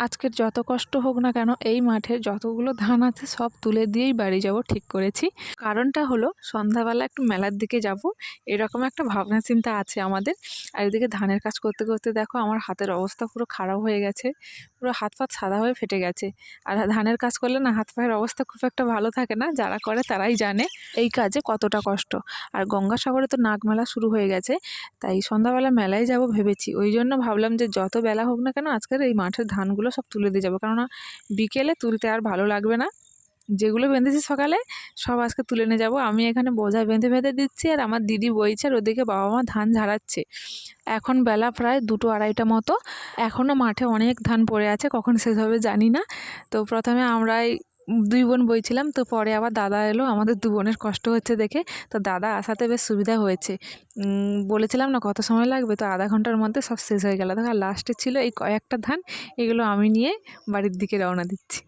আজকের যত কষ্ট হোক না কেন এই মাঠে যতগুলো ধান আছে সব তুলে দিয়েই বাড়ি যাব ঠিক করেছি। কারণটা হলো সন্ধ্যাবেলা একটু মেলার দিকে যাব, এরকম একটা ভাবনা চিন্তা আছে আমাদের। আর এদিকে ধানের কাজ করতে করতে দেখো আমার হাতের অবস্থা পুরো খারাপ হয়ে গেছে, পুরো হাত পা সাদা হয়ে ফেটে গেছে। আর ধানের কাজ করলে না হাত পায়ের অবস্থা খুব একটা ভালো থাকে না, যারা করে তারাই জানে এই কাজে কতটা কষ্ট। আর গঙ্গাসাগরে তো নাগ মেলা শুরু হয়ে গেছে, তাই সন্ধ্যাবেলা মেলায় যাব ভেবেছি। ওই জন্য ভাবলাম যে যত বেলা হোক না কেন আজকের এই মাঠের ধানগুলো সব তুলে দিয়ে যাবো, কেননা বিকেলে তুলতে আর ভালো লাগবে না। যেগুলো বেঁধেছি সকালে সব আজকে তুলে নিয়ে যাবো। আমি এখানে বোঝা বেঁধে বেঁধে দিচ্ছি, আর আমার দিদি বইছে, আর ওদিকে বাবা মা ধান ঝাড়াচ্ছে। এখন বেলা প্রায় 2-2:30 মতো, এখনও মাঠে অনেক ধান পড়ে আছে, কখন শেষ হবে জানি না। তো প্রথমে আমরাই 2 বোন বইছিলাম, তো পরে আবার দাদা এলো, আমাদের 2 বোনের কষ্ট হচ্ছে দেখে তো দাদা আসাতে বেশ সুবিধা হয়েছে। বলেছিলাম না কত সময় লাগবে, তো আধা ঘন্টার মধ্যে সব শেষ হয়ে গেল। দেখো লাস্টে ছিল এই কয়েকটা ধান, এগুলো আমি নিয়ে বাড়ির দিকে রওনা দিচ্ছি।